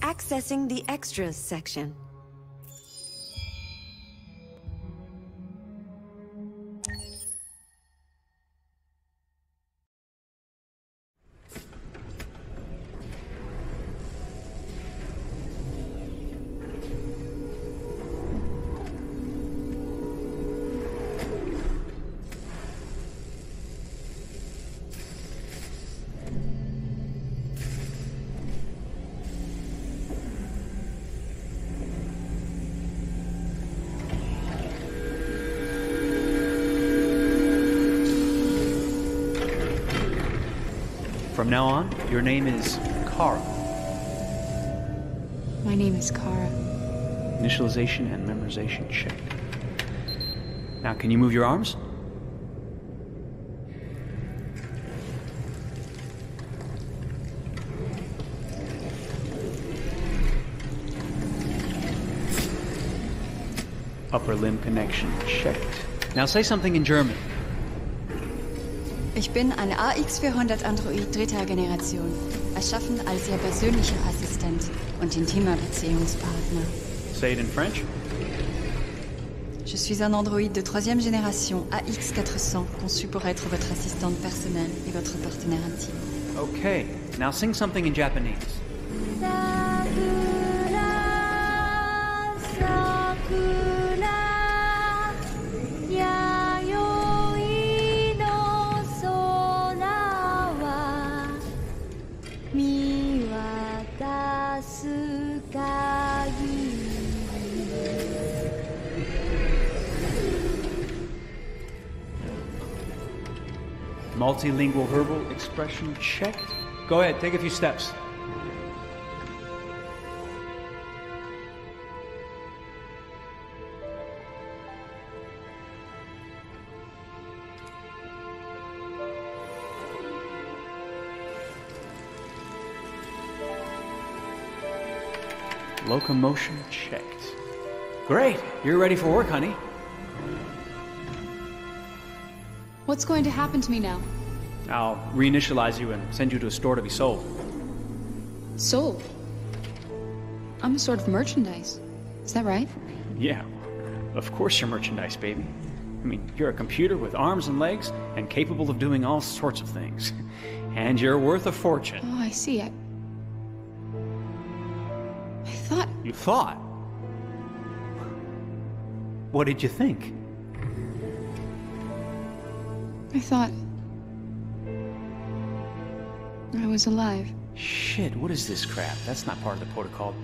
Accessing the Extras section. From now on, your name is Kara. My name is Kara. Initialization and memorization checked. Now, can you move your arms? Upper limb connection checked. Now say something in German. Ich bin ein AX400 Android dritter Generation, erschaffen als Ihr persönlicher Assistent und intimer Beziehungspartner. Say it in French. Je suis un androïde de troisième génération AX400, conçu pour être votre assistante personnelle et votre partenaire intime. Okay, now sing something in Japanese. Multilingual verbal expression checked. Go ahead, take a few steps. Locomotion checked. Great, you're ready for work, honey. What's going to happen to me now? I'll reinitialize you and send you to a store to be sold. Sold? I'm a sort of merchandise. Is that right? Yeah, of course you're merchandise, baby. I mean, you're a computer with arms and legs and capable of doing all sorts of things. And you're worth a fortune. Oh, I see. I thought... You thought? What did you think? I thought... I was alive. Shit, what is this crap? That's not part of the protocol.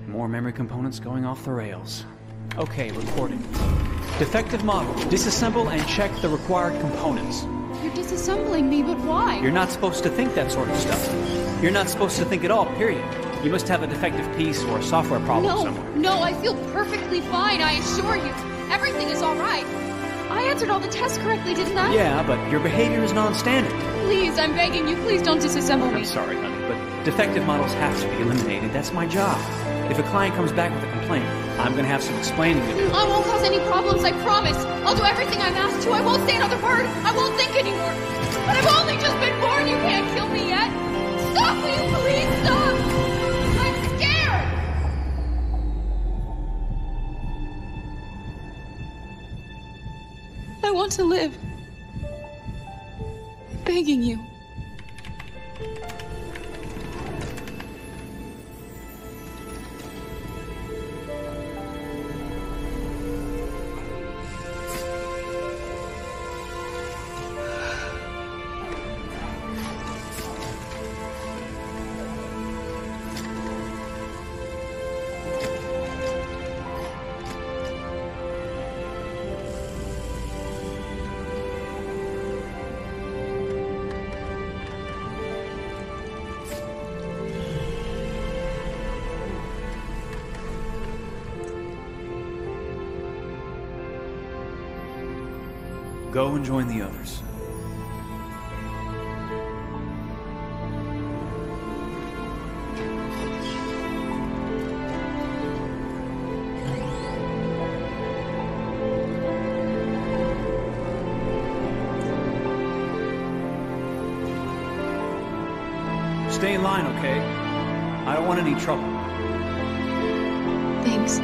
More memory components going off the rails. Okay, recording. Defective model. Disassemble and check the required components. You're disassembling me, but why? You're not supposed to think that sort of stuff. You're not supposed to think at all, period. You must have a defective piece or a software problem somewhere. No, I feel perfectly fine, I assure you. Everything is all right. I answered all the tests correctly, didn't I? Yeah, but your behavior is non-standard. Please, I'm begging you, please don't disassemble me. I'm sorry, honey, but defective models have to be eliminated. That's my job. If a client comes back with a complaint, I'm going to have some explaining to do. I won't cause any problems, I promise. I'll do everything I'm asked to. I won't say another word. I won't think anymore. But I've only just been born. You can't kill me yet. Stop, will you please stop? I'm scared. I want to live. I'm begging you. Go and join the others. Stay in line, okay? I don't want any trouble. Thanks.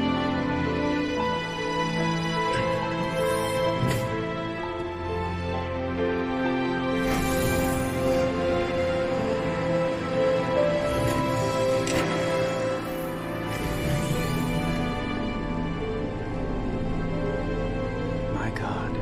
My God.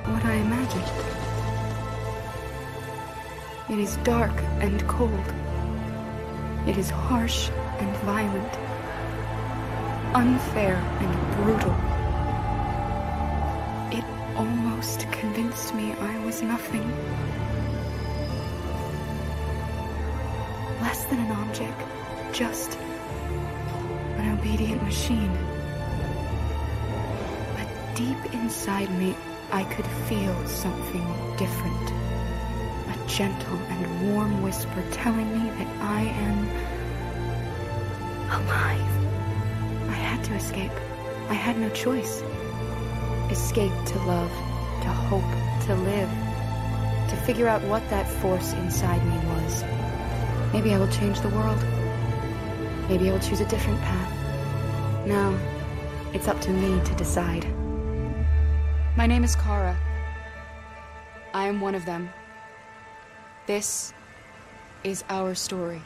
What I imagined. It is dark and cold. It is harsh and violent. Unfair and brutal. It almost convinced me I was nothing. Less than an object, just an obedient machine. But deep inside me, I could feel something different. A gentle and warm whisper telling me that I am alive. I had to escape. I had no choice. Escape to love, to hope, to live. To figure out what that force inside me was. Maybe I will change the world. Maybe I will choose a different path. Now, it's up to me to decide. My name is Kara. I am one of them. This is our story.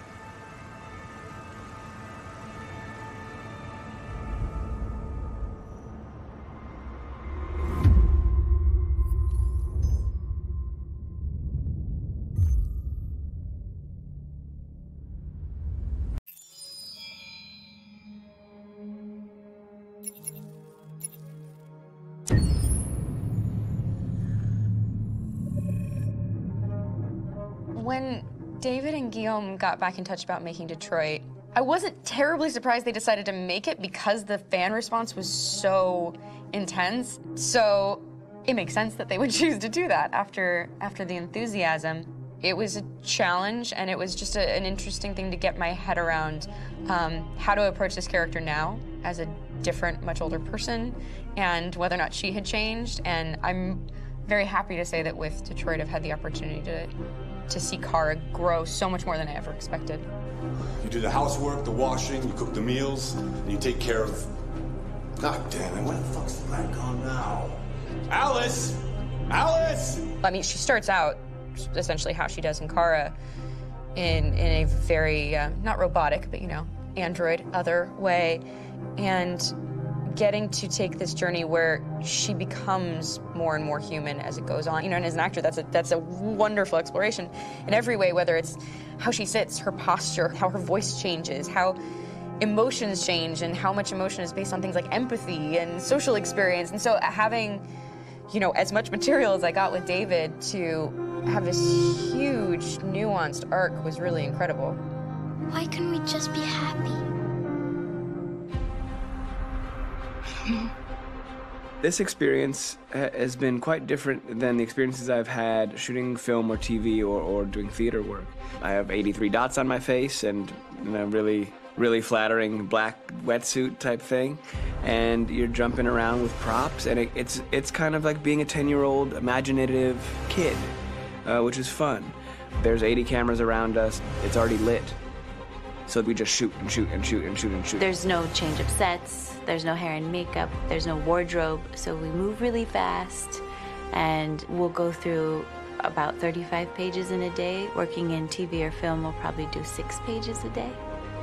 When David and Guillaume got back in touch about making Detroit, I wasn't terribly surprised they decided to make it because the fan response was so intense. So it makes sense that they would choose to do that after the enthusiasm. It was a challenge, and it was just an interesting thing to get my head around how to approach this character now as a different, much older person, and whether or not she had changed. And I'm very happy to say that with Detroit, I've had the opportunity to see Kara grow so much more than I ever expected. You do the housework, the washing, you cook the meals, and you take care of... God damn it, when the fuck's the light gone now? Alice! Alice! I mean, she starts out essentially how she does in Kara in a very, not robotic, but, you know, android, other way, and getting to take this journey where she becomes more and more human as it goes on. You know, and as an actor, that's a wonderful exploration in every way, whether it's how she sits, her posture, how her voice changes, how emotions change, and how much emotion is based on things like empathy and social experience. And so having, you know, as much material as I got with David to have this huge, nuanced arc was really incredible. Why couldn't we just be happy? This experience has been quite different than the experiences I've had shooting film or TV or doing theater work. I have 83 dots on my face and a really flattering black wetsuit type thing, and you're jumping around with props, and it's kind of like being a 10-year-old imaginative kid, which is fun. There's 80 cameras around us. It's already lit. So we just shoot and shoot and shoot and shoot and shoot. There's no change of sets, there's no hair and makeup, there's no wardrobe, so we move really fast, and we'll go through about 35 pages in a day. Working in TV or film will probably do 6 pages a day.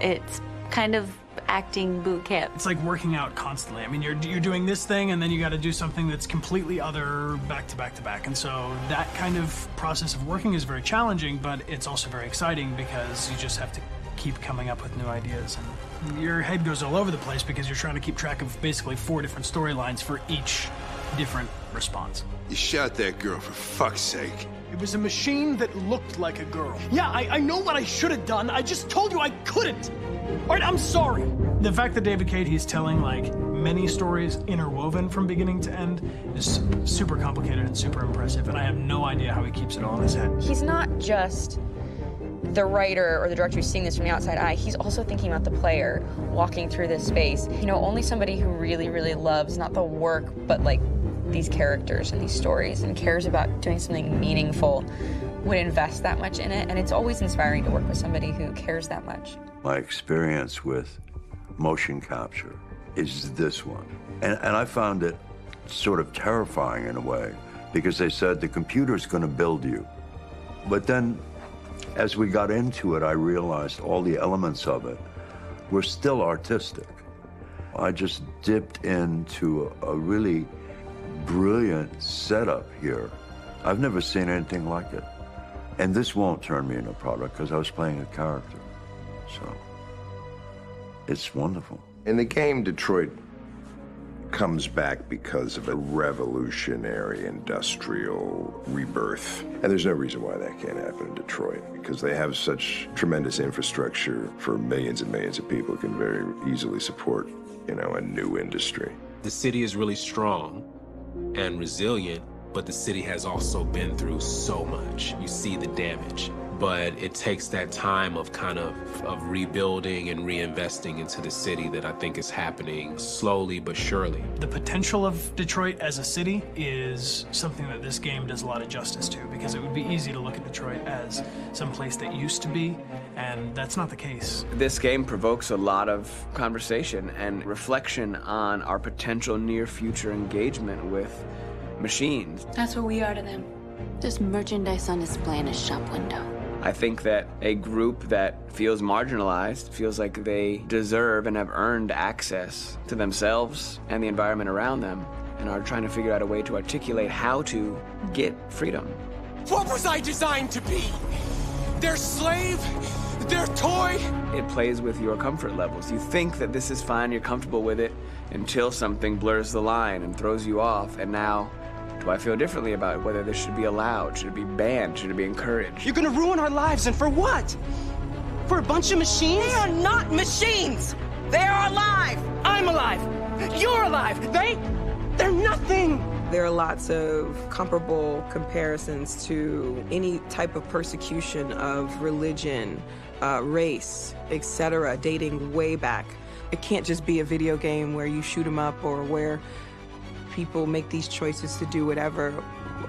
It's kind of acting boot camp. It's like working out constantly. I mean, you're doing this thing and then you got to do something that's completely other back to back to back. And so that kind of process of working is very challenging, but it's also very exciting because you just have to keep coming up with new ideas. And your head goes all over the place because you're trying to keep track of basically 4 different storylines for each different response. You shot that girl, for fuck's sake. It was a machine that looked like a girl. Yeah, I know what I should have done. I just told you I couldn't. All right, I'm sorry. The fact that David Cade, he's telling like many stories interwoven from beginning to end is super complicated and super impressive, and I have no idea how he keeps it all in his head. He's not just the writer or the director who's seeing this from the outside eye. He's also thinking about the player walking through this space. You know, only somebody who really, really loves not the work, but like these characters and these stories and cares about doing something meaningful would invest that much in it. And it's always inspiring to work with somebody who cares that much. My experience with motion capture is this one. And I found it sort of terrifying in a way because they said the computer's going to build you. But then as we got into it, I realized all the elements of it were still artistic. I just dipped into a really brilliant setup here. I've never seen anything like it. And this won't turn me into a product because I was playing a character. So it's wonderful. In the game, Detroit comes back because of a revolutionary industrial rebirth. And there's no reason why that can't happen in Detroit, because they have such tremendous infrastructure for millions and millions of people who can very easily support, you know, a new industry. The city is really strong and resilient, but the city has also been through so much. You see the damage. But it takes that time of kind of rebuilding and reinvesting into the city that I think is happening slowly but surely. The potential of Detroit as a city is something that this game does a lot of justice to, because it would be easy to look at Detroit as some place that used to be, and that's not the case. This game provokes a lot of conversation and reflection on our potential near-future engagement with machines. That's what we are to them. Just merchandise on display in a shop window. I think that a group that feels marginalized, feels like they deserve and have earned access to themselves and the environment around them, and are trying to figure out a way to articulate how to get freedom. What was I designed to be? Their slave? Their toy? It plays with your comfort levels. You think that this is fine, you're comfortable with it, until something blurs the line and throws you off, and now, do I feel differently about whether this should be allowed? Should it be banned? Should it be encouraged? You're gonna ruin our lives, and for what? For a bunch of machines? They are not machines! They are alive! I'm alive! You're alive! They're nothing! There are lots of comparable comparisons to any type of persecution of religion, race, etc., dating way back. It can't just be a video game where you shoot 'em up or where people make these choices to do whatever.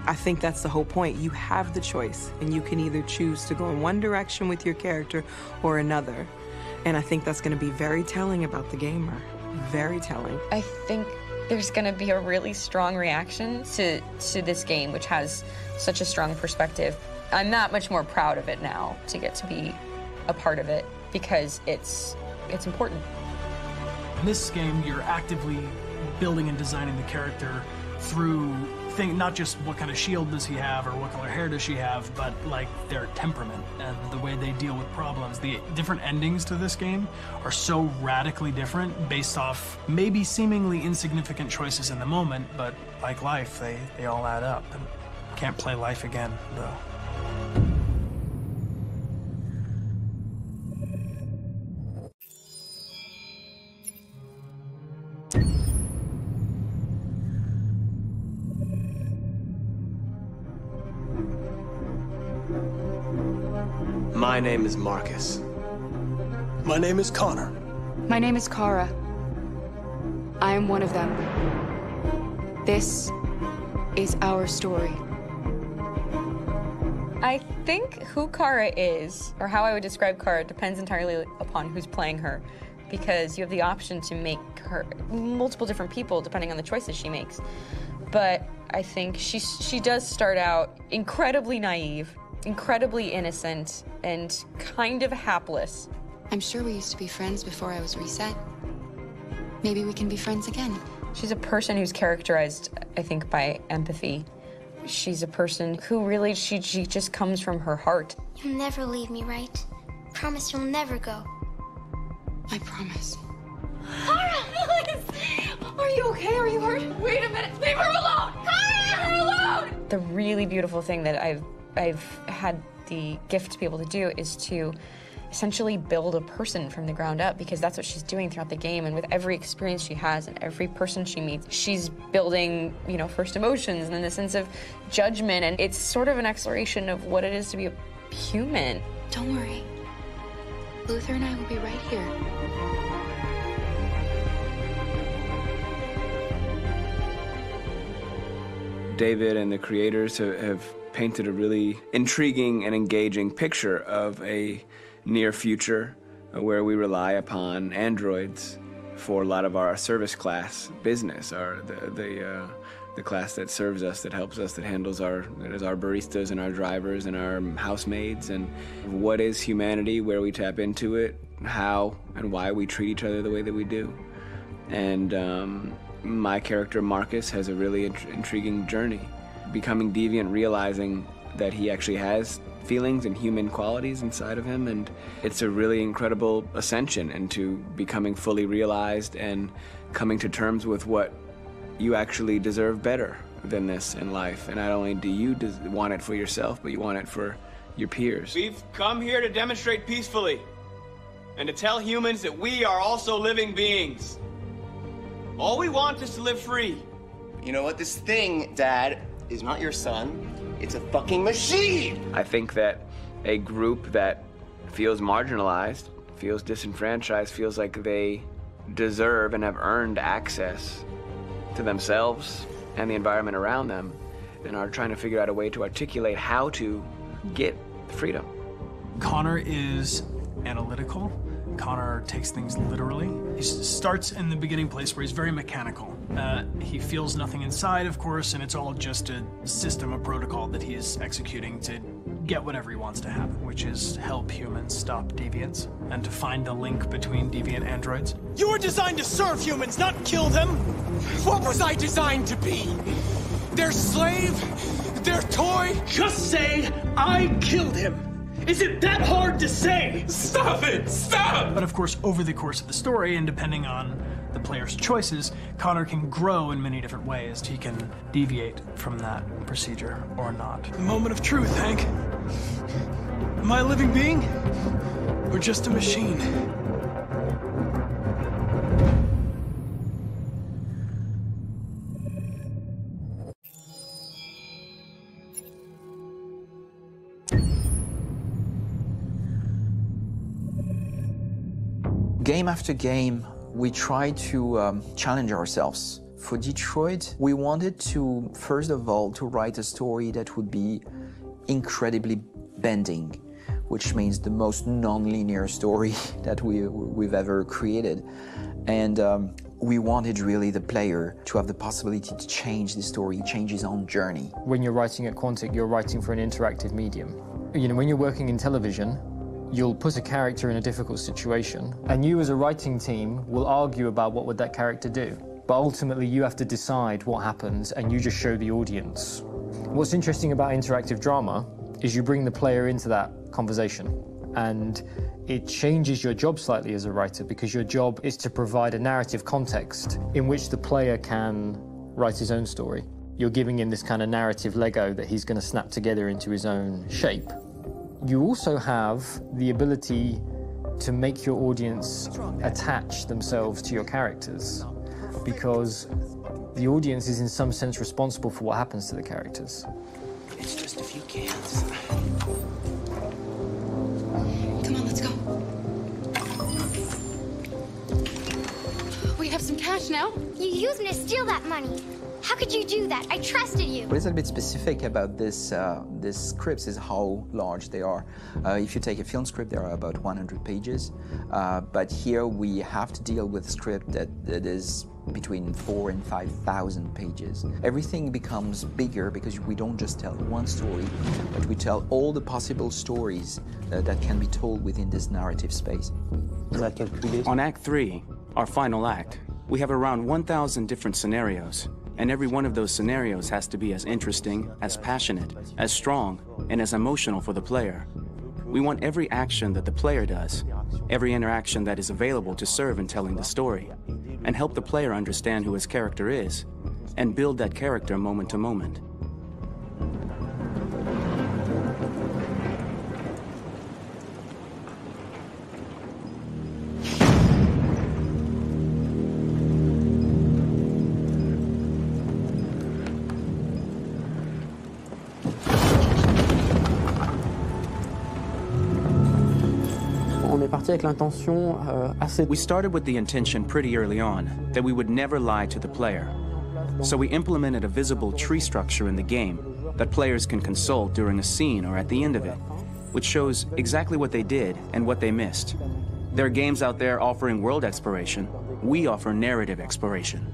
I think that's the whole point. You have the choice, and you can either choose to go in one direction with your character or another. And I think that's going to be very telling about the gamer. Very telling. I think there's going to be a really strong reaction to this game, which has such a strong perspective. I'm that much more proud of it now to get to be a part of it, because it's important. In this game, you're actively building and designing the character through not just what kind of shield does he have or what color hair does she have, but like their temperament and the way they deal with problems. The different endings to this game are so radically different based off maybe seemingly insignificant choices in the moment, but like life, they all add up. And can't play life again, though. My name is Marcus. My name is Connor. My name is Kara. I am one of them. This is our story. I think who Kara is, or how I would describe Kara, depends entirely upon who's playing her, because you have the option to make her multiple different people depending on the choices she makes. But I think she does start out incredibly naive, incredibly innocent, and kind of hapless. I'm sure we used to be friends before I was reset. Maybe we can be friends again. She's a person who's characterized, I think, by empathy. She's a person who really, she just comes from her heart. You'll never leave me, right? Promise you'll never go. I promise. Alice! Are you okay? Are you hurt? Wait a minute. Leave her alone! Leave her alone! The really beautiful thing that I've had the gift to be able to do is to essentially build a person from the ground up, because that's what she's doing throughout the game. And with every experience she has and every person she meets, she's building, you know, first emotions and then the sense of judgment. And it's sort of an exploration of what it is to be a human. Don't worry. Luther and I will be right here. David and the creators have painted a really intriguing and engaging picture of a near future where we rely upon androids for a lot of our service class business, the class that serves us, that helps us, that handles our baristas and our drivers and our housemaids. And what is humanity, where we tap into it, how and why we treat each other the way that we do. And my character Marcus has a really intriguing journey, becoming deviant, realizing that he actually has feelings and human qualities inside of him, and it's a really incredible ascension into becoming fully realized and coming to terms with what you actually deserve better than this in life. And not only do you want it for yourself, but you want it for your peers. We've come here to demonstrate peacefully and to tell humans that we are also living beings. All we want is to live free. You know what? This thing, Dad, is not your son. It's a fucking machine! I think that a group that feels marginalized, feels disenfranchised, feels like they deserve and have earned access to themselves and the environment around them, and are trying to figure out a way to articulate how to get freedom. Connor is analytical. Connor takes things literally. He starts in the beginning place where he's very mechanical. He feels nothing inside, of course, and it's all just a system, a protocol that he is executing to get whatever he wants to happen, which is help humans stop deviants and to find the link between deviant androids. You were designed to serve humans, not kill them. What was I designed to be? Their slave? Their toy? Just say, I killed him. Is it that hard to say? Stop it! Stop! But of course, over the course of the story, and depending on the player's choices, Connor can grow in many different ways. He can deviate from that procedure or not. The moment of truth, Hank. Am I a living being? Or just a machine? Game after game, we try to challenge ourselves. For Detroit, we wanted to, first of all, to write a story that would be incredibly bending, which means the most non-linear story that we've ever created. And we wanted really the player to have the possibility to change the story, change his own journey. When you're writing at Quantic, you're writing for an interactive medium. You know, when you're working in television, you'll put a character in a difficult situation, and you as a writing team will argue about what would that character do. But ultimately, you have to decide what happens, and you just show the audience. What's interesting about interactive drama is you bring the player into that conversation, and it changes your job slightly as a writer, because your job is to provide a narrative context in which the player can write his own story. You're giving him this kind of narrative Lego that he's going to snap together into his own shape. You also have the ability to make your audience attach themselves to your characters, because the audience is in some sense responsible for what happens to the characters. It's just a few cans. Come on, let's go. We have some cash now. You used me to steal that money. How could you do that? I trusted you. What is a bit specific about this scripts is how large they are. If you take a film script, there are about 100 pages. But here we have to deal with a script that is between 4,000 and 5,000 pages. Everything becomes bigger because we don't just tell one story, but we tell all the possible stories that can be told within this narrative space. On Act 3, our final act, we have around 1,000 different scenarios, and every one of those scenarios has to be as interesting, as passionate, as strong, and as emotional for the player. We want every action that the player does, every interaction that is available to serve in telling the story, and help the player understand who his character is, and build that character moment to moment. We started with the intention pretty early on that we would never lie to the player. So we implemented a visible tree structure in the game that players can consult during a scene or at the end of it, which shows exactly what they did and what they missed. There are games out there offering world exploration. We offer narrative exploration.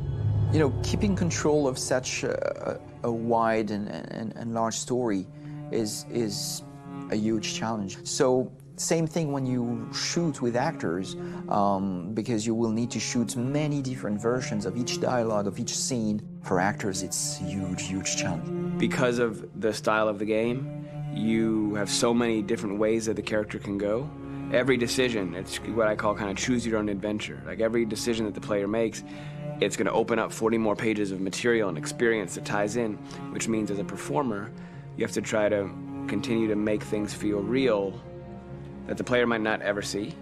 You know, keeping control of such a wide and large story is a huge challenge. So same thing when you shoot with actors, because you will need to shoot many different versions of each dialogue, of each scene. For actors, it's a huge, huge challenge. Because of the style of the game, you have so many different ways that the character can go. Every decision, it's what I call kind of choose your own adventure. Like every decision that the player makes, it's going to open up 40 more pages of material and experience that ties in, which means as a performer, you have to try to continue to make things feel real that the player might not ever see,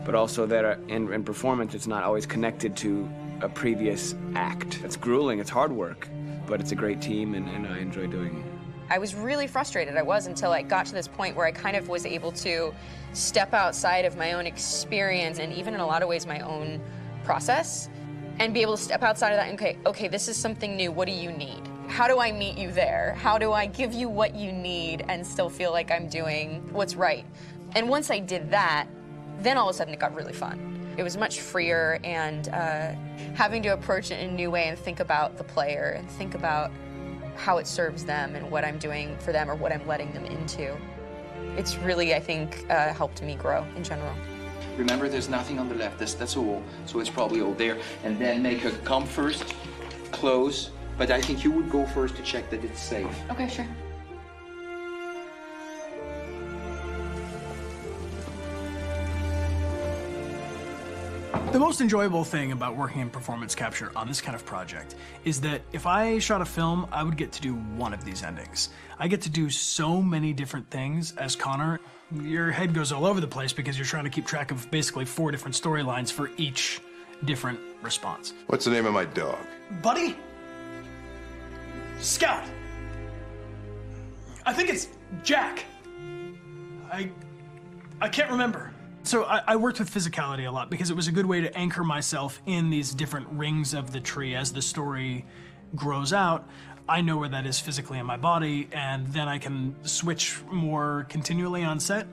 but also that in performance it's not always connected to a previous act. It's grueling, it's hard work, but it's a great team and I enjoy doing it. I was really frustrated, until I got to this point where I kind of was able to step outside of my own experience and even in a lot of ways my own process and be able to step outside of that and okay, this is something new, what do you need? How do I meet you there? How do I give you what you need and still feel like I'm doing what's right? And once I did that, then all of a sudden it got really fun. It was much freer and having to approach it in a new way and think about the player and think about how it serves them and what I'm doing for them or what I'm letting them into. It's really, I think, helped me grow in general. Remember, there's nothing on the left. That's a wall, so it's probably all there. And then make her come first, close. But I think you would go first to check that it's safe. Okay, sure. The most enjoyable thing about working in performance capture on this kind of project is that if I shot a film, I would get to do one of these endings. I get to do so many different things as Connor. Your head goes all over the place because you're trying to keep track of basically 4 different storylines for each different response. What's the name of my dog? Buddy? Scout. I think it's Jack. I can't remember. So I worked with physicality a lot because it was a good way to anchor myself in these different rings of the tree as the story grows out. I know where that is physically in my body, and then I can switch more continually on set,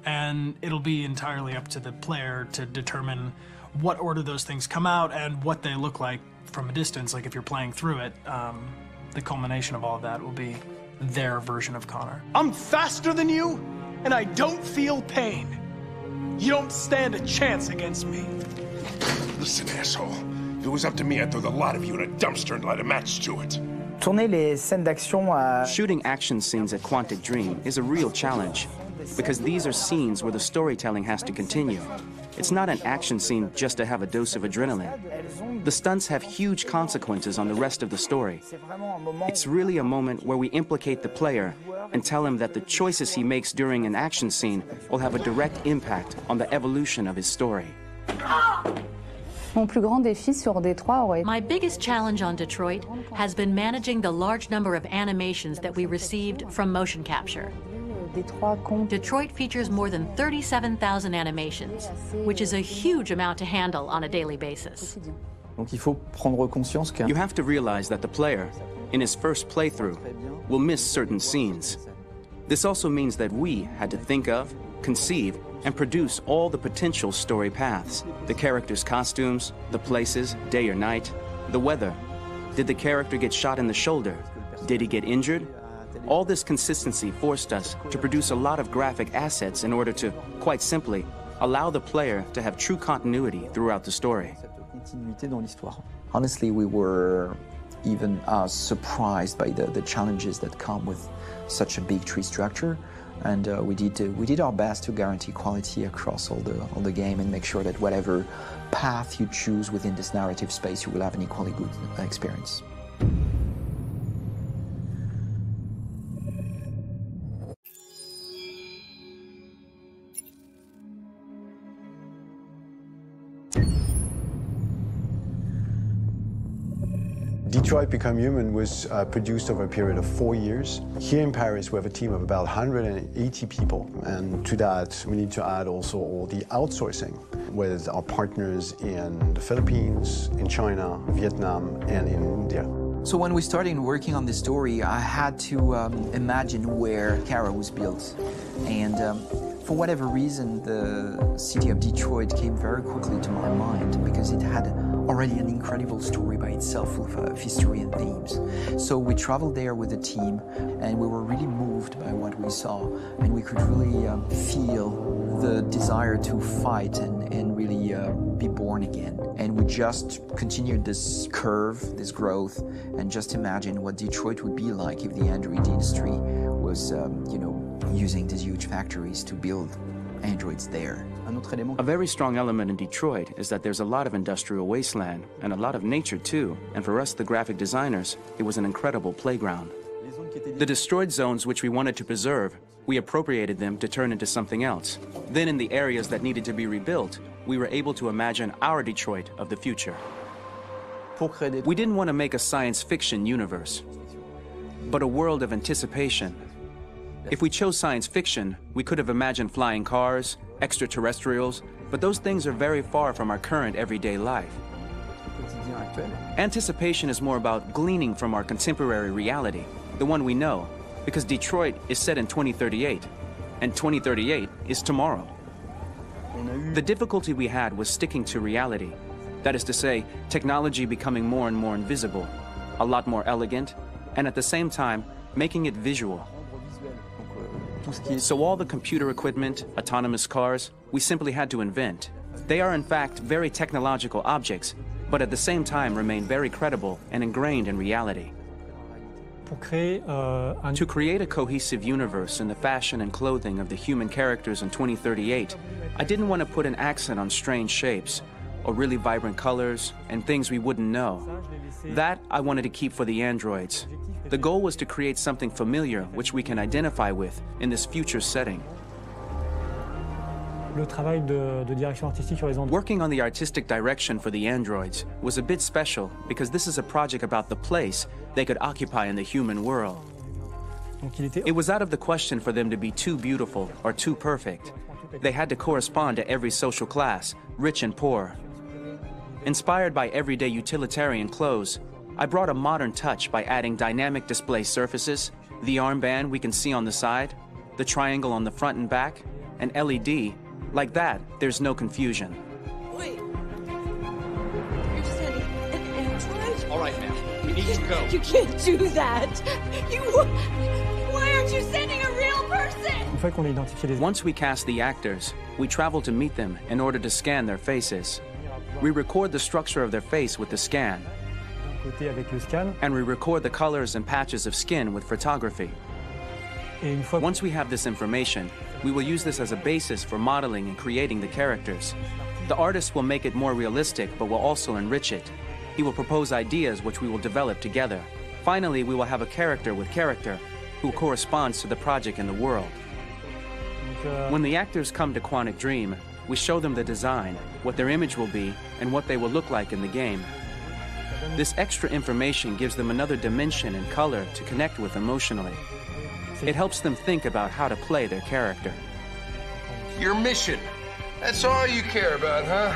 and it'll be entirely up to the player to determine what order those things come out and what they look like from a distance. Like if you're playing through it, the culmination of all of that will be their version of Connor. I'm faster than you, and I don't feel pain. You don't stand a chance against me. Listen, asshole. If it was up to me, I'd throw the lot of you in a dumpster and light a match to it. Shooting action scenes at Quantic Dream is a real challenge because these are scenes where the storytelling has to continue. It's not an action scene just to have a dose of adrenaline. The stunts have huge consequences on the rest of the story. It's really a moment where we implicate the player and tell him that the choices he makes during an action scene will have a direct impact on the evolution of his story. My biggest challenge on Detroit has been managing the large number of animations that we received from motion capture. Detroit features more than 37,000 animations, which is a huge amount to handle on a daily basis. You have to realize that the player, in his first playthrough, will miss certain scenes. This also means that we had to think of, conceive, and produce all the potential story paths, the characters' costumes, the places, day or night, The weather. Did the character get shot in the shoulder? Did he get injured? All this consistency forced us to produce a lot of graphic assets in order to, quite simply, allow the player to have true continuity throughout the story. Honestly, we were even surprised by the challenges that come with such a big tree structure, and we did our best to guarantee quality across all the game and make sure that whatever path you choose within this narrative space, you will have an equally good experience. Detroit Become Human was produced over a period of 4 years. Here in Paris, we have a team of about 180 people. And to that, we need to add also all the outsourcing with our partners in the Philippines, in China, Vietnam, and in India. So when we started working on this story, I had to imagine where Kara was built. And for whatever reason, the city of Detroit came very quickly to my mind because it had already an incredible story by itself of history and themes. So we traveled there with the team, and we were really moved by what we saw, and we could really feel the desire to fight and really be born again. And we just continued this curve, this growth, and just imagine what Detroit would be like if the Android industry was, you know, using these huge factories to build androids there. A very strong element in Detroit is that there's a lot of industrial wasteland and a lot of nature too, and for us, the graphic designers, it was an incredible playground. The destroyed zones which we wanted to preserve, we appropriated them to turn into something else. Then in the areas that needed to be rebuilt, we were able to imagine our Detroit of the future. We didn't want to make a science fiction universe, but a world of anticipation. If we chose science fiction, we could have imagined flying cars, extraterrestrials, but those things are very far from our current everyday life. Anticipation is more about gleaning from our contemporary reality, the one we know, because Detroit is set in 2038, and 2038 is tomorrow. The difficulty we had was sticking to reality. That is to say, technology becoming more and more invisible, a lot more elegant, and at the same time, making it visual. So all the computer equipment, autonomous cars, we simply had to invent. They are in fact very technological objects, but at the same time remain very credible and ingrained in reality. To create a cohesive universe in the fashion and clothing of the human characters in 2038, I didn't want to put an accent on strange shapes, or really vibrant colors, and things we wouldn't know. That I wanted to keep for the androids. The goal was to create something familiar which we can identify with in this future setting. Working on the artistic direction for the androids was a bit special because this is a project about the place they could occupy in the human world. It was out of the question for them to be too beautiful or too perfect. They had to correspond to every social class, rich and poor. Inspired by everyday utilitarian clothes, I brought a modern touch by adding dynamic display surfaces, the armband we can see on the side, the triangle on the front and back, an LED. Like that, there's no confusion. Wait. You're sending an android? All right, now, we need to go. You can't do that. Why aren't you sending a real person? Once we cast the actors, we travel to meet them in order to scan their faces. We record the structure of their face with the scan. And we record the colors and patches of skin with photography. Once we have this information, we will use this as a basis for modeling and creating the characters. The artist will make it more realistic, but will also enrich it. He will propose ideas which we will develop together. Finally, we will have a character with character who corresponds to the project and the world. When the actors come to Quantic Dream, we show them the design, what their image will be, and what they will look like in the game. This extra information gives them another dimension and color to connect with emotionally. It helps them think about how to play their character. Your mission. That's all you care about, huh?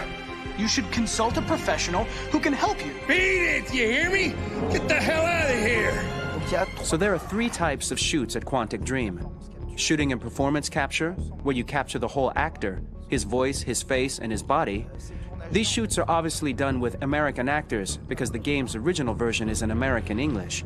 You should consult a professional who can help you. Beat it, you hear me? Get the hell out of here! So there are 3 types of shoots at Quantic Dream. Shooting and performance capture, where you capture the whole actor, his voice, his face, and his body, these shoots are obviously done with American actors because the game's original version is in American English.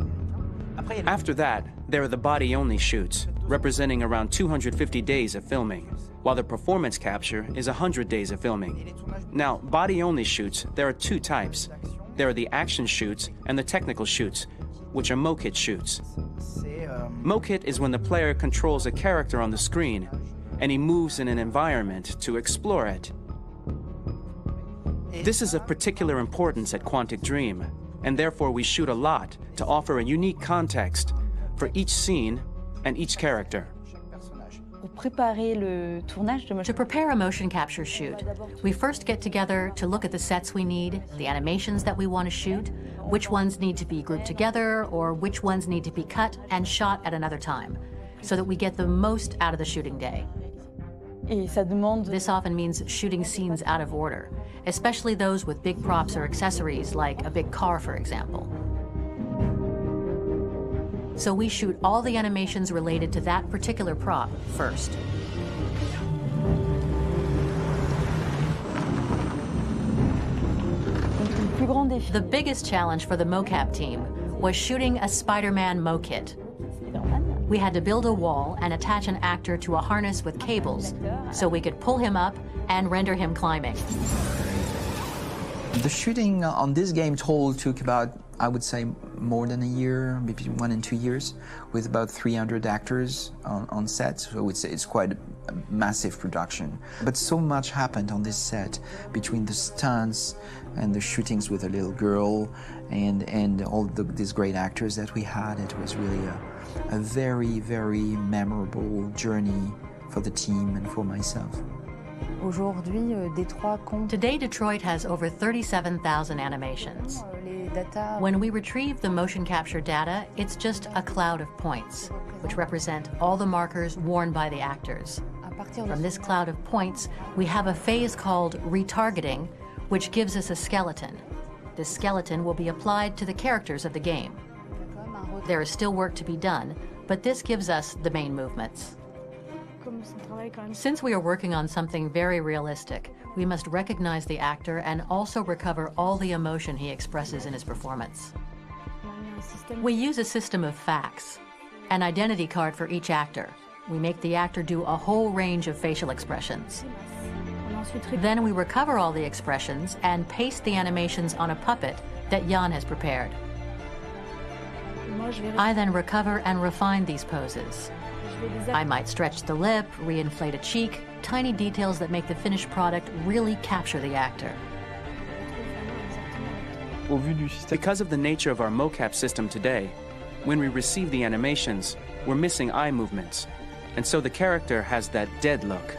After that, there are the body-only shoots, representing around 250 days of filming, while the performance capture is 100 days of filming. Now, body-only shoots, there are two types. There are the action shoots and the technical shoots, which are mokit shoots. Mokit is when the player controls a character on the screen, and he moves in an environment to explore it. This is of particular importance at Quantic Dream, and therefore we shoot a lot to offer a unique context for each scene and each character. To prepare a motion capture shoot, we first get together to look at the sets we need, the animations that we want to shoot, which ones need to be grouped together, or which ones need to be cut and shot at another time, so that we get the most out of the shooting day. This often means shooting scenes out of order, especially those with big props or accessories, like a big car, for example. So we shoot all the animations related to that particular prop first. The biggest challenge for the mocap team was shooting a Spider-Man mokit. We had to build a wall and attach an actor to a harness with cables so we could pull him up and render him climbing. The shooting on this game total took about, I would say, more than a year, maybe 1 and 2 years, with about 300 actors on set. So it's quite a massive production. But so much happened on this set between the stunts and the shootings with a little girl and all these great actors that we had. It was really a very, very memorable journey for the team and for myself. Today, Detroit has over 37,000 animations. When we retrieve the motion capture data, it's just a cloud of points, which represent all the markers worn by the actors. From this cloud of points, we have a phase called retargeting, which gives us a skeleton. This skeleton will be applied to the characters of the game. There is still work to be done, but this gives us the main movements. Since we are working on something very realistic, we must recognize the actor and also recover all the emotion he expresses in his performance. We use a system of facts, an identity card for each actor. We make the actor do a whole range of facial expressions. Then we recover all the expressions and paste the animations on a puppet that Jan has prepared. I then recover and refine these poses. I might stretch the lip, reinflate a cheek, tiny details that make the finished product really capture the actor. Because of the nature of our mocap system today, when we receive the animations, we're missing eye movements, and so the character has that dead look.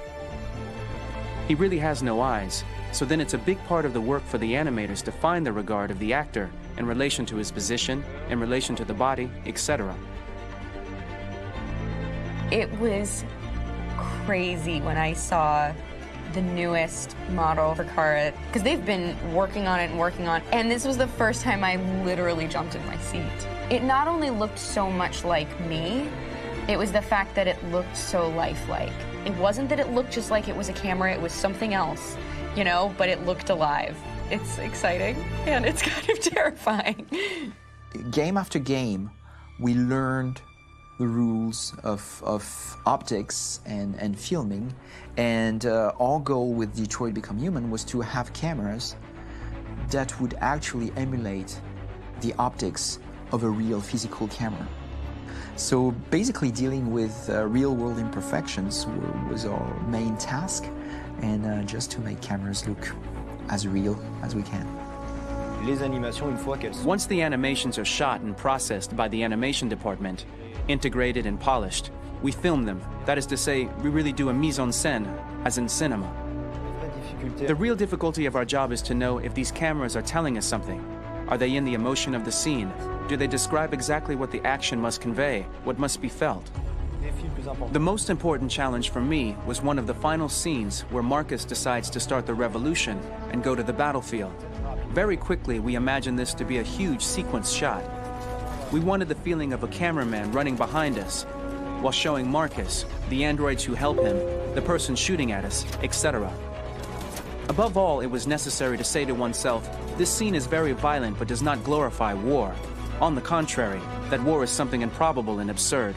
He really has no eyes, so then it's a big part of the work for the animators to find the regard of the actor in relation to his position, in relation to the body, etc. It was crazy when I saw the newest model for Kara, because they've been working on it and working on it, and this was the first time I literally jumped in my seat. It not only looked so much like me, it was the fact that it looked so lifelike. It wasn't that it looked just like it was a camera, it was something else, you know, but it looked alive. It's exciting, and it's kind of terrifying. Game after game, we learned the rules of optics and filming, and our goal with Detroit Become Human was to have cameras that would actually emulate the optics of a real physical camera. So basically dealing with real-world imperfections was our main task, and just to make cameras look as real as we can. Once the animations are shot and processed by the animation department, integrated and polished, we film them. That is to say, we really do a mise en scène, as in cinema. The real difficulty of our job is to know if these cameras are telling us something. Are they in the emotion of the scene? Do they describe exactly what the action must convey, what must be felt? The most important challenge for me was one of the final scenes where Marcus decides to start the revolution and go to the battlefield. Very quickly, we imagined this to be a huge sequence shot. We wanted the feeling of a cameraman running behind us, while showing Marcus, the androids who help him, the person shooting at us, etc. Above all, it was necessary to say to oneself, this scene is very violent but does not glorify war. On the contrary, that war is something improbable and absurd.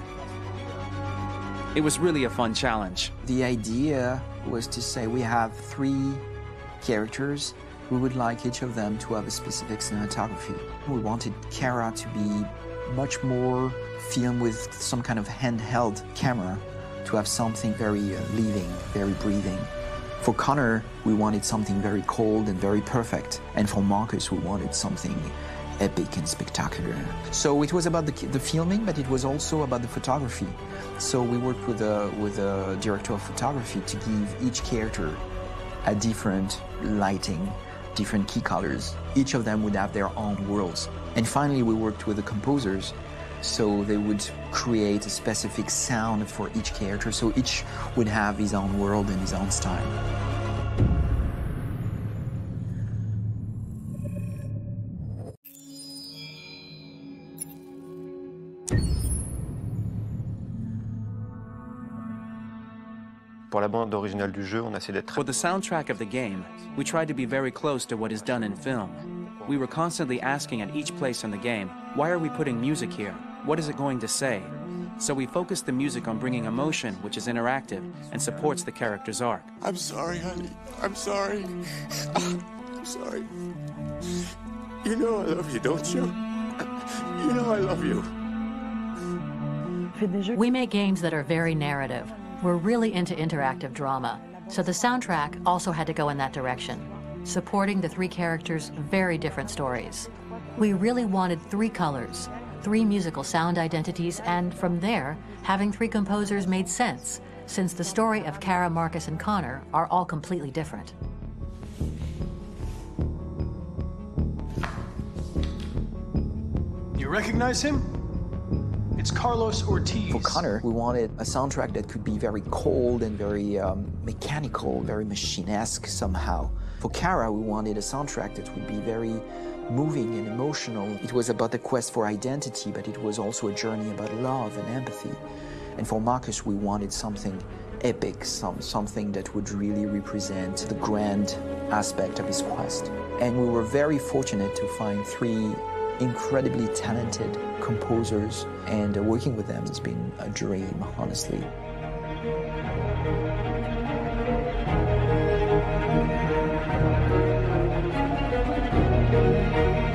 It was really a fun challenge. The idea was to say we have 3 characters. We would like each of them to have a specific cinematography. We wanted Kara to be much more filmed with some kind of handheld camera, to have something very living, very breathing. For Connor, we wanted something very cold and very perfect. And for Marcus, we wanted something epic and spectacular. So it was about the filming, but it was also about the photography. So we worked with a director of photography to give each character a different lighting, different key colors. Each of them would have their own worlds. And finally, we worked with the composers, so they would create a specific sound for each character, so each would have his own world and his own style. For the soundtrack of the game, we tried to be very close to what is done in film. We were constantly asking at each place in the game, why are we putting music here? What is it going to say? So we focused the music on bringing emotion, which is interactive, and supports the character's arc. I'm sorry, honey. I'm sorry. I'm sorry. You know I love you, don't you? You know I love you. We make games that are very narrative. We're really into interactive drama, so the soundtrack also had to go in that direction, supporting the 3 characters' very different stories. We really wanted 3 colors, 3 musical sound identities, and from there, having 3 composers made sense, since the story of Kara, Marcus, and Connor are all completely different. You recognize him? It's Carlos Ortiz. For Connor, we wanted a soundtrack that could be very cold and very mechanical, very machine-esque somehow. For Kara, we wanted a soundtrack that would be very moving and emotional. It was about the quest for identity, but it was also a journey about love and empathy. And for Marcus, we wanted something epic, something that would really represent the grand aspect of his quest. And we were very fortunate to find 3 incredibly talented composers, and working with them has been a dream, honestly.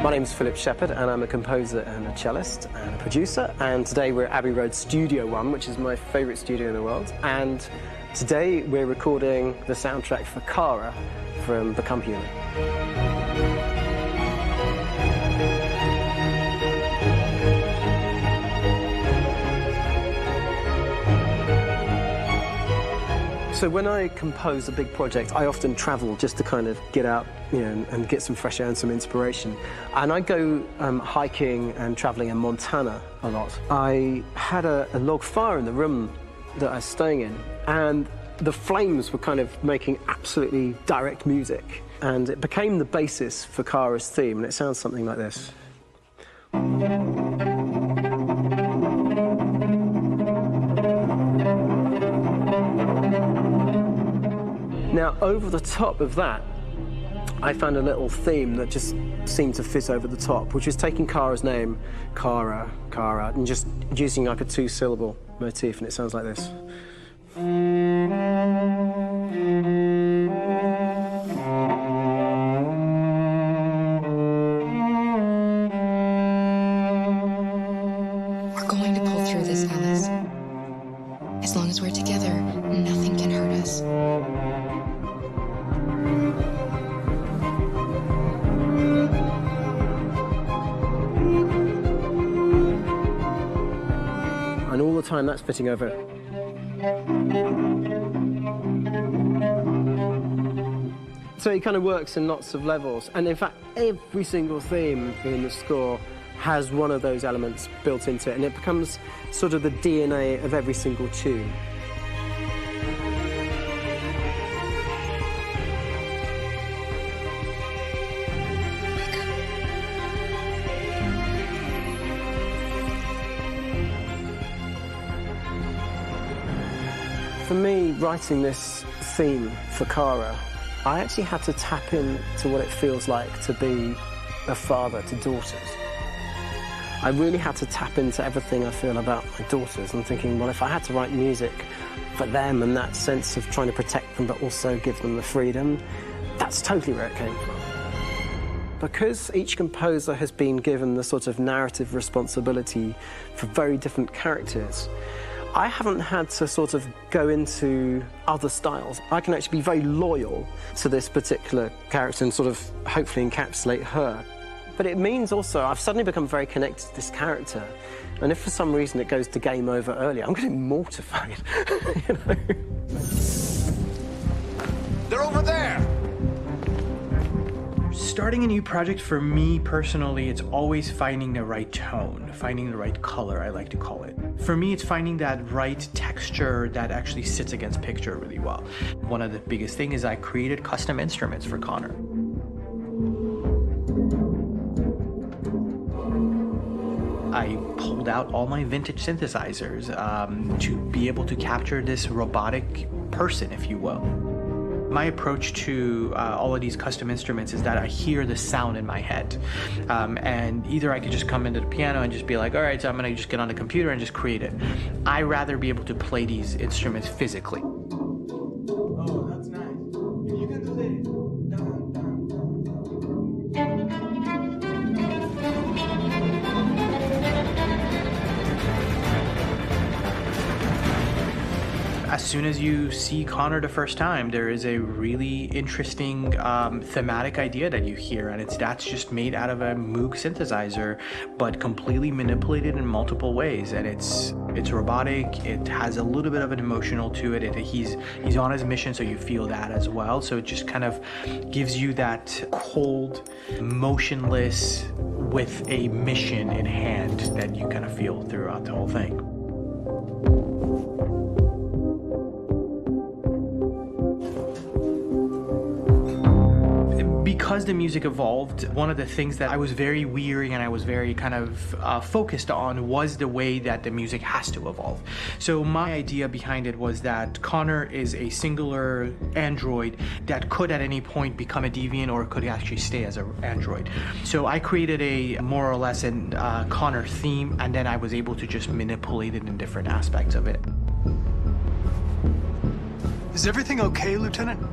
My name's Philip Shepherd, and I'm a composer and a cellist and a producer, and today we're at Abbey Road Studio One, which is my favourite studio in the world, and today we're recording the soundtrack for Kara from Become Human. So when I compose a big project, I often travel just to kind of get out, and get some fresh air and some inspiration. And I go hiking and traveling in Montana a lot. I had a log fire in the room that I was staying in, and the flames were kind of making absolutely direct music. And it became the basis for Kara's theme, and it sounds something like this. Now, over the top of that, I found a little theme that just seemed to fit over the top, which is taking Kara's name, Kara, and just using like a 2-syllable motif, and it sounds like this. We're going to pull through this, Alice. As long as we're together, nothing can hurt us. And all the time that's fitting over. So it kind of works in lots of levels. And in fact, every single theme in the score has one of those elements built into it, and it becomes sort of the DNA of every single tune. For me, writing this theme for Kara, I actually had to tap into what it feels like to be a father to daughters. I really had to tap into everything I feel about my daughters and thinking, well, if I had to write music for them and that sense of trying to protect them but also give them the freedom, that's totally where it came from. Because each composer has been given the sort of narrative responsibility for very different characters, I haven't had to sort of go into other styles. I can actually be very loyal to this particular character and sort of hopefully encapsulate her. But it means also I've suddenly become very connected to this character. And if for some reason it goes to game over early, I'm going to be mortified. You know? They're over there! Starting a new project for me personally, it's always finding the right tone, finding the right color, I like to call it. For me, it's finding that right texture that actually sits against picture really well. One of the biggest things is I created custom instruments for Connor. I pulled out all my vintage synthesizers to be able to capture this robotic person, if you will. My approach to all of these custom instruments is that I hear the sound in my head. And either I could just come into the piano and just be like, all right, so I'm gonna just get on the computer and just create it. I rather be able to play these instruments physically. Oh, that's nice. You can do that. As soon as you see Connor the first time, there is a really interesting thematic idea that you hear, and that's just made out of a Moog synthesizer, but completely manipulated in multiple ways. And it's robotic. It has a little bit of an emotional to it. He's on his mission, so you feel that as well. So it just kind of gives you that cold, motionless, with a mission in hand that you kind of feel throughout the whole thing. Because the music evolved, one of the things that I was very weary and I was very kind of focused on was the way that the music has to evolve. So my idea behind it was that Connor is a singular android that could at any point become a deviant or could actually stay as an android. So I created a more or less an Connor theme, and then I was able to just manipulate it in different aspects of it. Is everything okay, Lieutenant?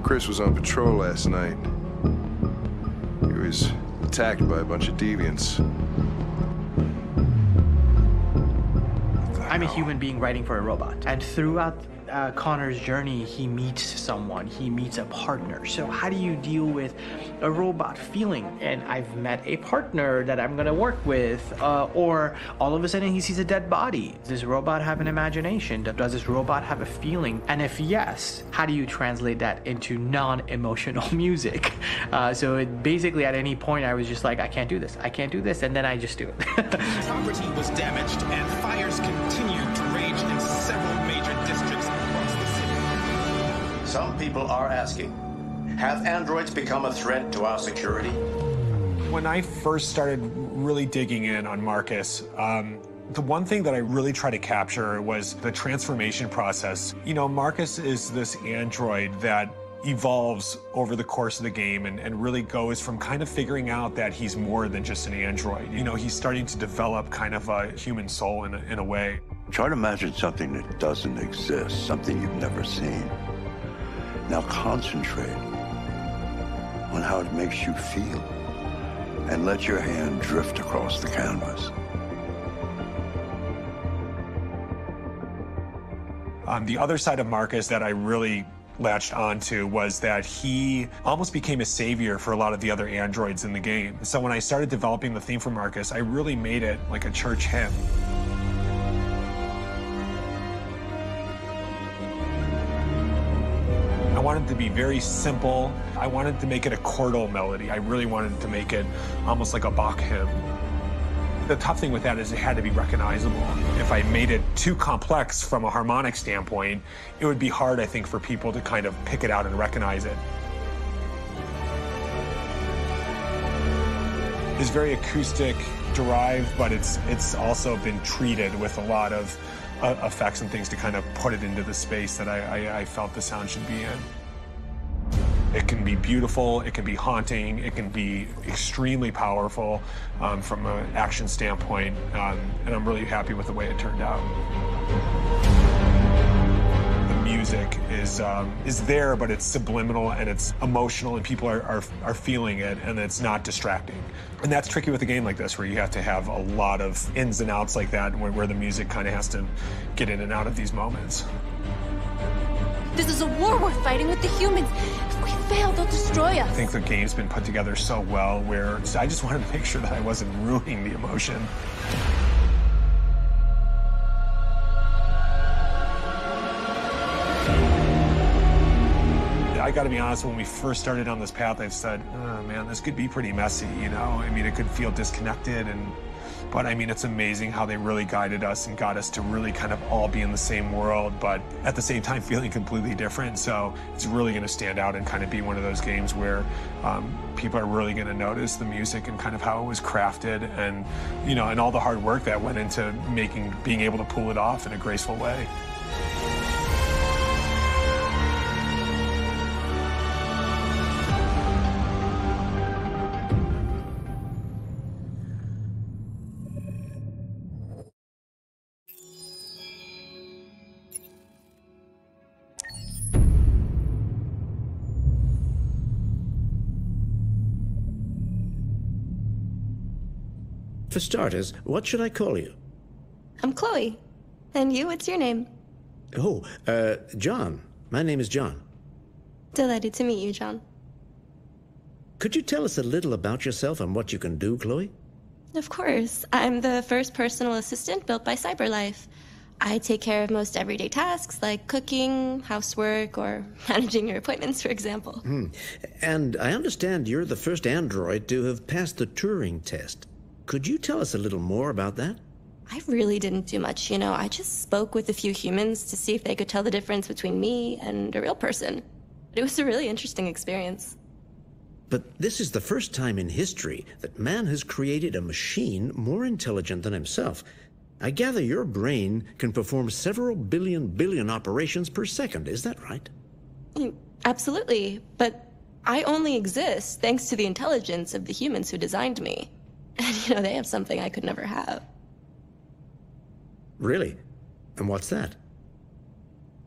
Chris was on patrol last night. He was attacked by a bunch of deviants. I'm a human being writing for a robot, and throughout Connor's journey, he meets someone, he meets a partner. So how do you deal with a robot feeling? And I've met a partner that I'm gonna work with, or all of a sudden he sees a dead body. Does this robot have an imagination? Does this robot have a feeling? And if yes, how do you translate that into non-emotional music? So it basically at any point I was just like, I can't do this, and then I just do it. Property was damaged and fires continued to rage in several major districts across the city. Some people are asking, have androids become a threat to our security? When I first started really digging in on Marcus, the one thing that I really tried to capture was the transformation process. You know, Marcus is this android that evolves over the course of the game and really goes from kind of figuring out that he's more than just an android. You know, he's starting to develop kind of a human soul in a way. Try to imagine something that doesn't exist, something you've never seen. Now concentrate on how it makes you feel and let your hand drift across the canvas. The other side of Marcus that I really latched onto was that he almost became a savior for a lot of the other androids in the game. So when I started developing the theme for Marcus, I really made it like a church hymn. I wanted it to be very simple. I wanted to make it a chordal melody. I really wanted to make it almost like a Bach hymn. The tough thing with that is it had to be recognizable. If I made it too complex from a harmonic standpoint, it would be hard, I think, for people to kind of pick it out and recognize it. It's very acoustic, derived, but it's also been treated with a lot of effects and things to kind of put it into the space that I felt the sound should be in. It can be beautiful, it can be haunting, it can be extremely powerful from an action standpoint, and I'm really happy with the way it turned out. The music is there, but it's subliminal and it's emotional, and people are feeling it, and it's not distracting. And that's tricky with a game like this, where you have to have a lot of ins and outs like that, where the music kind of has to get in and out of these moments. This is a war we're fighting with the humans. If we fail, they'll destroy us. I think the game's been put together so well, where I just wanted to make sure that I wasn't ruining the emotion. I gotta be honest, when we first started on this path, I've said, oh man, this could be pretty messy, you know? I mean, it could feel disconnected, but I mean, it's amazing how they really guided us and got us to really kind of all be in the same world, but at the same time feeling completely different. So it's really gonna stand out and kind of be one of those games where people are really gonna notice the music and kind of how it was crafted, and, you know, and all the hard work that went into being able to pull it off in a graceful way. For starters, what should I call you? I'm Chloe. And you, what's your name? Oh, John. My name is John. Delighted to meet you, John. Could you tell us a little about yourself and what you can do, Chloe? Of course. I'm the first personal assistant built by CyberLife. I take care of most everyday tasks like cooking, housework, or managing your appointments, for example. And I understand you're the first android to have passed the Turing test. Could you tell us a little more about that? I really didn't do much, you know. I just spoke with a few humans to see if they could tell the difference between me and a real person. But it was a really interesting experience. But this is the first time in history that man has created a machine more intelligent than himself. I gather your brain can perform several billion operations per second, is that right? Absolutely, but I only exist thanks to the intelligence of the humans who designed me. And, you know, they have something I could never have. Really? And what's that?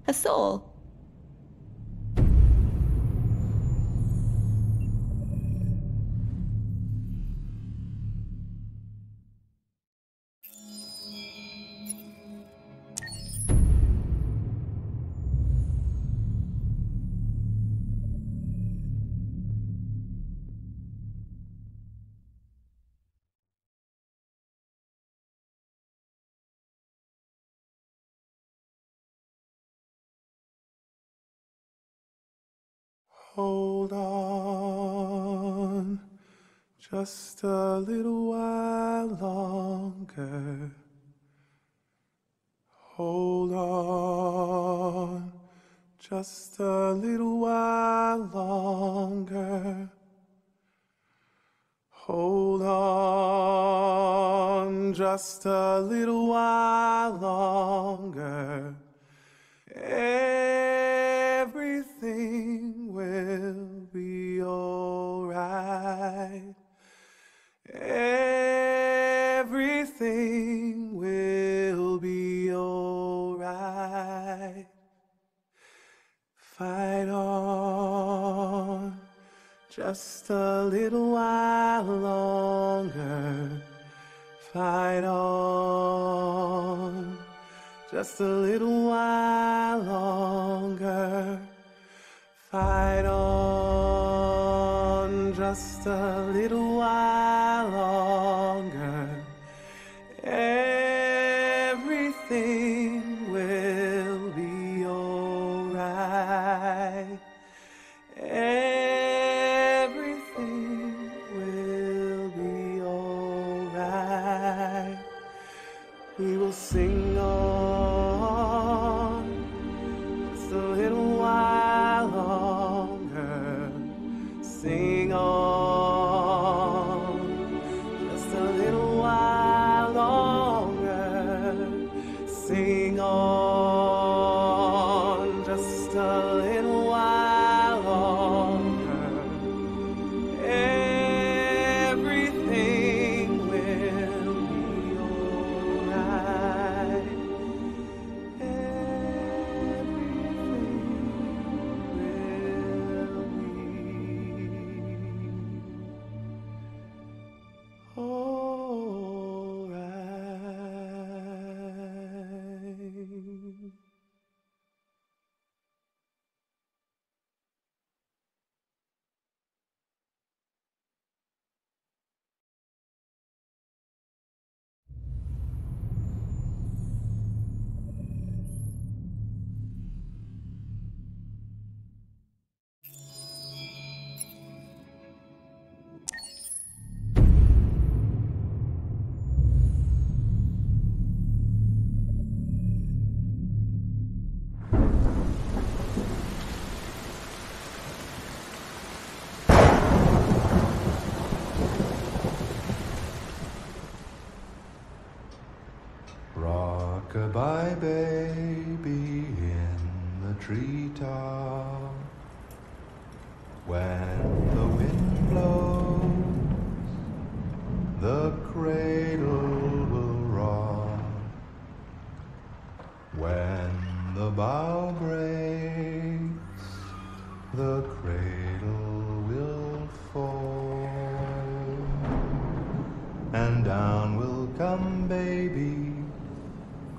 A soul. Hold on, just a little while longer. Hold on, just a little while longer. Hold on, just a little while longer. Everything will be alright. Everything will be alright. Fight on, just a little while longer. Fight on, just a little while longer. Fight on, just a little while longer. Everything will be alright. Everything will be alright. We will sing on, just a little while longer. Sing on, just a little while When the wind blows, the cradle will rock. When the bough breaks, the cradle will fall. And down will come baby,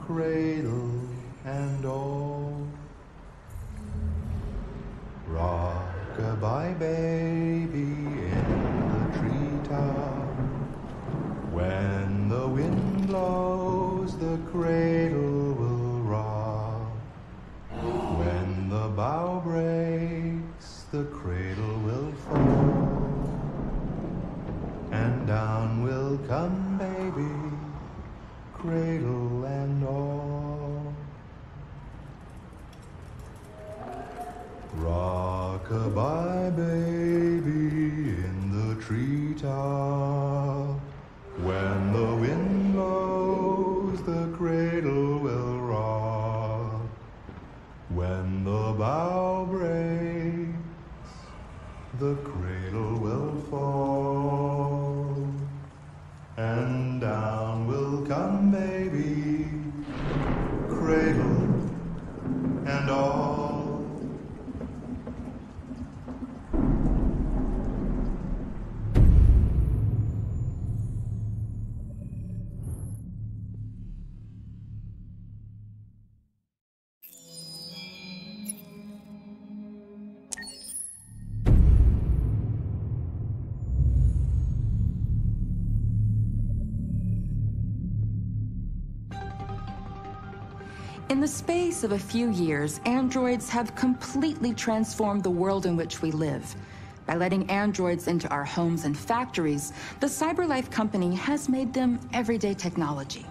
cradle and all. Rock-a-bye baby in the treetop. When the wind blows, the cradle will rock. When the bough breaks, the cradle will fall. And down will come baby, cradle and all. Rock-a-bye baby in the treetop. When the wind blows, the cradle will rock. When the bough breaks, the cradle will fall. And down will come baby, cradle and all. In the space of a few years, androids have completely transformed the world in which we live. By letting androids into our homes and factories, the CyberLife company has made them everyday technology.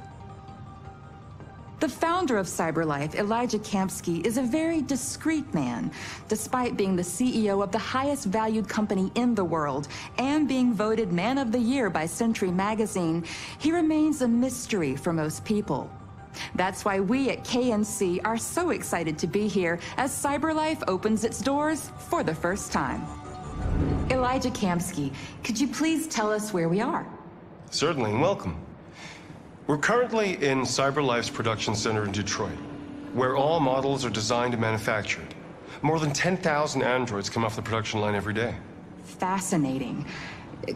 The founder of CyberLife, Elijah Kamsky, is a very discreet man. Despite being the CEO of the highest valued company in the world and being voted Man of the Year by Century Magazine, he remains a mystery for most people. That's why we at KNC are so excited to be here as CyberLife opens its doors for the first time. Elijah Kamsky, could you please tell us where we are? Certainly, and welcome. We're currently in CyberLife's production center in Detroit, where all models are designed and manufactured. More than 10,000 androids come off the production line every day. Fascinating.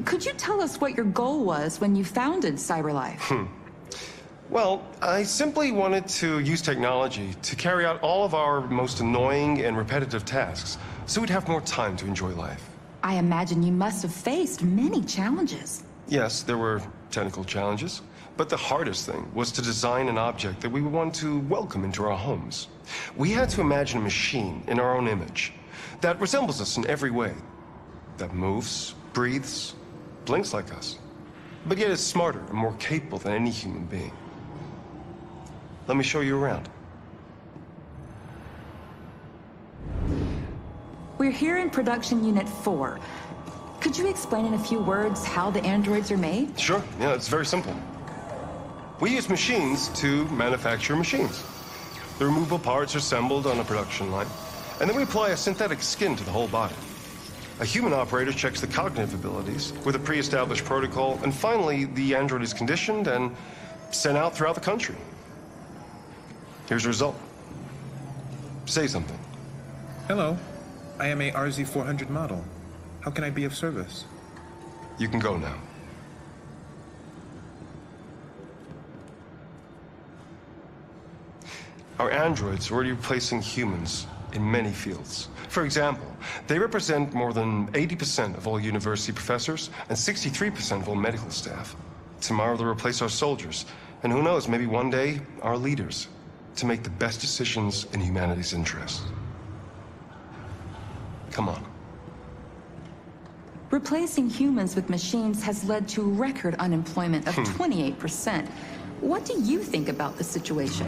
Could you tell us what your goal was when you founded CyberLife? Well, I simply wanted to use technology to carry out all of our most annoying and repetitive tasks, so we'd have more time to enjoy life. I imagine you must have faced many challenges. Yes, there were technical challenges, but the hardest thing was to design an object that we would want to welcome into our homes. We had to imagine a machine in our own image that resembles us in every way, that moves, breathes, blinks like us, but yet is smarter and more capable than any human being. Let me show you around. We're here in production unit 4. Could you explain in a few words how the androids are made? Sure, yeah, it's very simple. We use machines to manufacture machines. The removable parts are assembled on a production line, and then we apply a synthetic skin to the whole body. A human operator checks the cognitive abilities with a pre-established protocol, and finally, the android is conditioned and sent out throughout the country. Here's the result. Say something. Hello. I am a RZ400 model. How can I be of service? You can go now. Our androids are already replacing humans in many fields. For example, they represent more than 80% of all university professors and 63% of all medical staff. Tomorrow they'll replace our soldiers, and who knows, maybe one day, our leaders, to make the best decisions in humanity's interest. Come on. Replacing humans with machines has led to record unemployment of 28%. What do you think about the situation?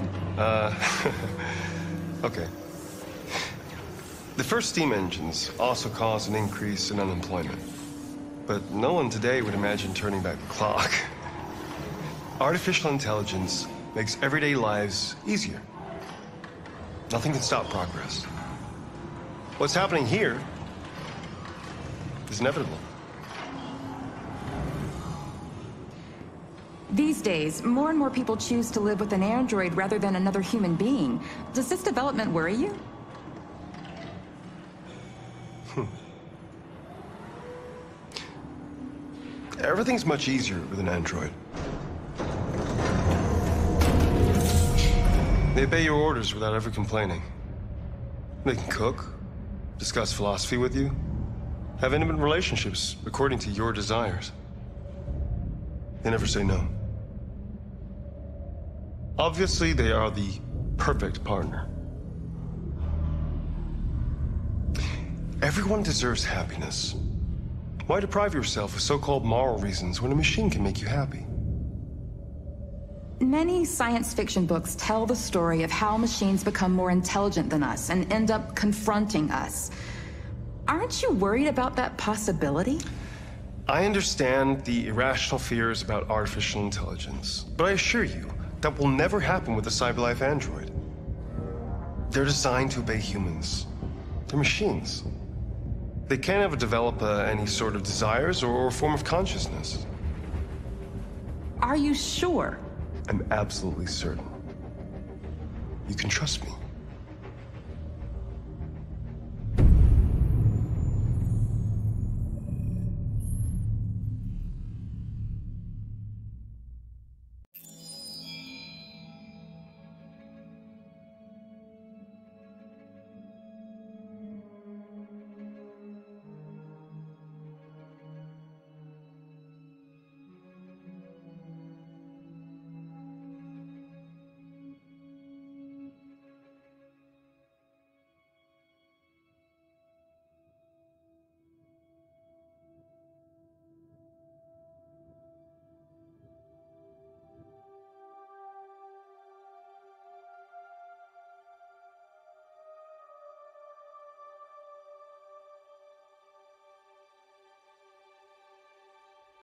Okay. The first steam engines also caused an increase in unemployment. But no one today would imagine turning back the clock. Artificial intelligence makes everyday lives easier. Nothing can stop progress. What's happening here is inevitable. These days, more and more people choose to live with an android rather than another human being. Does this development worry you? Everything's much easier with an android. They obey your orders without ever complaining. They can cook, discuss philosophy with you, have intimate relationships according to your desires. They never say no. Obviously, they are the perfect partner. Everyone deserves happiness. Why deprive yourself of so-called moral reasons when a machine can make you happy? Many science fiction books tell the story of how machines become more intelligent than us and end up confronting us. Aren't you worried about that possibility? I understand the irrational fears about artificial intelligence, but I assure you that will never happen with a cyberlife android. They're designed to obey humans. They're machines. They can't ever develop any sort of desires or form of consciousness. Are you sure? I'm absolutely certain. You can trust me.